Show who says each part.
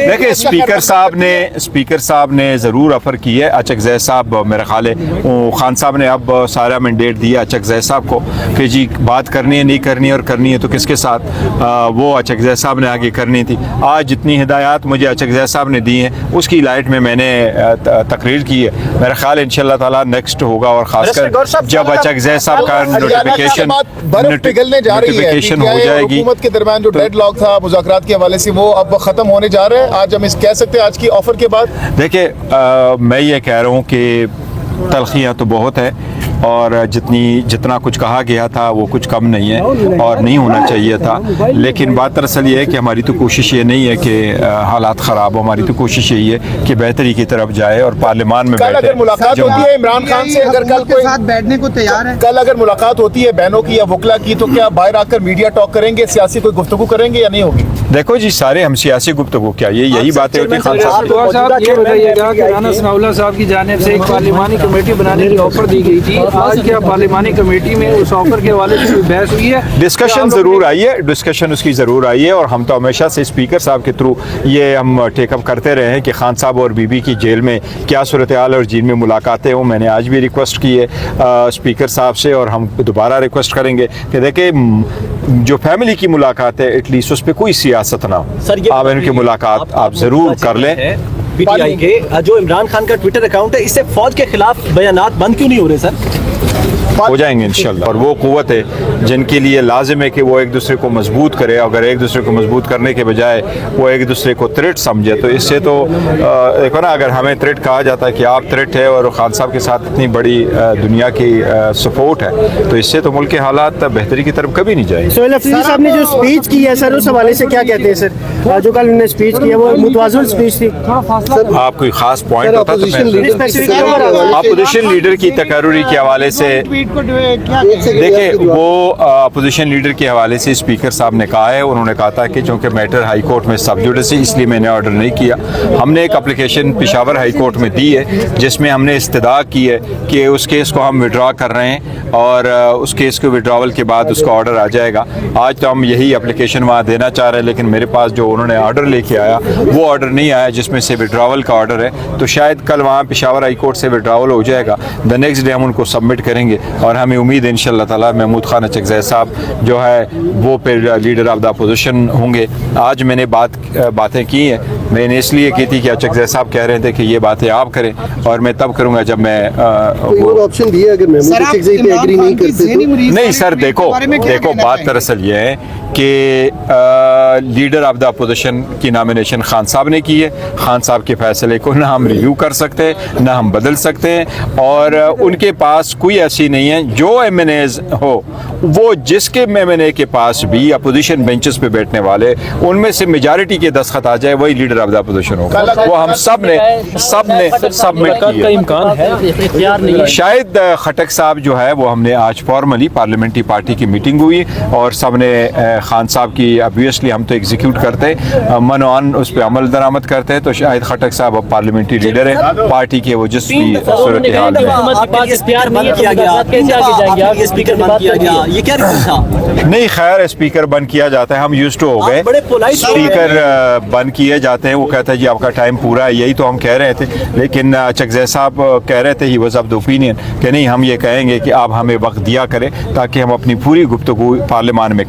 Speaker 1: देखिए स्पीकर साहब ने ज़रूर ऑफ़र की है। अचकज़ई साहब मेरा ख्याल है खान साहब ने अब सारा मैंडेट दिया अचकज़ई साहब को कि जी बात करनी है, नहीं करनी है, और करनी है तो किसके साथ, वो अचकज़ई साहब ने आगे करनी थी। आज जितनी हिदायत मुझे अचकज़ई साहब ने दी हैं उसकी लाइट में मैंने तकरीर की है। मेरा ख्याल है इंशाअल्लाह ताला नेक्स्ट होगा, और ख़ासकर जब अचकज़ई साहब का नोटिफिकेशन हो जाएगी।
Speaker 2: हुकूमत के दरमियान जो डेडलॉक था मुज़ाकरात के हवाले से वो अब ख़त्म होने जा रहा है। आज हम इस कह सकते हैं आज की ऑफर के बाद।
Speaker 1: देखिए मैं ये कह रहा हूँ कि तलखियाँ तो बहुत है, और जितना कुछ कहा गया था वो कुछ कम नहीं है और नहीं होना चाहिए था। लेकिन बात दरअसल ये है कि हमारी तो कोशिश ये नहीं है कि हालात ख़राब हो, हमारी तो कोशिश यही है कि बेहतरी की तरफ जाए और पार्लियामान में बैठे।
Speaker 2: अगर मुलाकात होती है इमरान खान से, अगर कल कोई
Speaker 3: साथ बैठने को तैयार है,
Speaker 2: कल अगर मुलाकात होती है बहनों की या वकला की, तो क्या बाहर आकर मीडिया टॉक करेंगे, सियासी कोई गुफ्तगू करेंगे या नहीं होगी?
Speaker 1: देखो जी सारे हम सियासी गुफ्तगू क्या यही बातें होती है। खान साहब
Speaker 4: ये बताइएगा कि राना सनाउल्लाह साहब की जानिब से एक पार्लिमानी कमेटी बनाने की ऑफर दी गई थी, आज क्या पार्लिमानी कमेटी में उस ऑफर के हवाले से कोई बहस हुई है?
Speaker 1: डिस्कशन ज़रूर आई है, डिस्कशन उसकी ज़रूर आई है, और हम तो हमेशा से स्पीकर साहब के थ्रू ये हम टेकअप करते रहे हैं कि खान साहब और बीबी की जेल में क्या सूरत हाल और जेल में मुलाकातें हों। मैंने आज भी रिक्वेस्ट की है स्पीकर साहब से, और हम दोबारा रिक्वेस्ट करेंगे कि देखें जो फैमिली की मुलाकात है एटलीस्ट उस पर कोई सियासत ना हो। आप इनकी मुलाकात आप ज़रूर कर लें।
Speaker 5: पीटीआई के जो इमरान खान का ट्विटर अकाउंट है, इससे फौज के खिलाफ बयानात बंद क्यों नहीं हो रहे सर?
Speaker 1: हो जाएंगे इंशाल्लाह। और वो क़ुव्वत है जिनके लिए लाजिम है कि वो एक दूसरे को मजबूत करे। अगर एक दूसरे को मजबूत करने के बजाय वो एक दूसरे को थ्रेट समझे तो इससे तो देखो ना, अगर हमें थ्रेट कहा जाता है कि आप थ्रेट है और खान साहब के साथ इतनी बड़ी दुनिया की सपोर्ट है, तो इससे तो मुल्क के हालात बेहतरी की तरफ कभी नहीं जाएंगे।
Speaker 6: सोहेल अफरीदी साहब ने जो स्पीच की है सर, उस हवाले से क्या कहते हैं सर? जो कल उन्होंने स्पीच की है वो मुतवाज़िन स्पीच थी।
Speaker 1: आप कोई खास पॉइंट होता तो अपोजिशन लीडर की तकर्रुरी के हवाले से देखिए, वो अपोजिशन लीडर के हवाले से स्पीकर साहब ने कहा है, उन्होंने कहा था कि चूँकि मैटर हाई कोर्ट में सब जुडिस है इसलिए मैंने ऑर्डर नहीं किया। हमने एक एप्लीकेशन पेशावर हाई कोर्ट में दी है जिसमें हमने इस्तदा की है कि उस केस को हम विड्रॉ कर रहे हैं, और उस केस के विड्रॉवल के बाद उसका ऑर्डर आ जाएगा। आज तो हम यही एप्लीकेशन वहाँ देना चाह रहे हैं, लेकिन मेरे पास जो उन्होंने ऑर्डर लेके आया वो ऑर्डर नहीं आया जिसमें से विड्रॉवल का ऑर्डर है। तो शायद कल वहाँ पेशावर हाई कोर्ट से विड्रॉवल हो जाएगा, द नेक्स्ट डे हम उनको सबमिट करेंगे, और हमें उम्मीद है इंशाअल्लाह ताला महमूद खान अचकज़ई साहब जो है वो फिर लीडर ऑफ द अपोजिशन होंगे। आज मैंने बातें की हैं, मैंने इसलिए की थी कि अचकज़ई साहब कह रहे थे कि ये बातें आप करें, और मैं तब करूँगा जब मैं
Speaker 6: ऑप्शन दिया अगर महमूद अचकज़ई पे एग्री नहीं करते तो।
Speaker 1: नहीं सर, देखो बात दरअसल ये है कि लीडर ऑफ द अपोजिशन की नॉमिनेशन खान साहब ने की है। खान साहब के फैसले को ना हम रिव्यू कर सकते हैं ना हम बदल सकते हैं, और उनके पास कोई ऐसी नहीं है जो एमएनएज हो, वो जिसके एमएनए के पास भी अपोजिशन बेंचेस पे बैठने वाले उनमें से मेजॉरिटी के दस्तखत आ जाए वही लीडर ऑफ द अपोजिशन होगा। वो हम सब ने सबमिट किया। शायद खटक साहब जो है वो हमने आज फॉर्मली पार्लियामेंट्री पार्टी की मीटिंग हुई और सब ने खान साहब की ऑब्वियसली हम तो एग्जीक्यूट करते मनोन उस पर अमल दरामद करते हैं, तो शायद खटक साहब अब पार्लियामेंट्री लीडर है पार्टी के, वो जिस भी सूरत हाल में नहीं खैर स्पीकर बंद किया जाता है, हम यूज टू हो गए स्पीकर बंद किए जाते हैं। वो कहता है जी आपका टाइम पूरा है, यही तो हम कह रहे थे, लेकिन अचकज़ई साहब कह रहे थे he was of the opinion कि नहीं हम ये कहेंगे कि आप हमें वक्त दिया करें ताकि हम अपनी पूरी गुफ्तगू पार्लियामान में करें।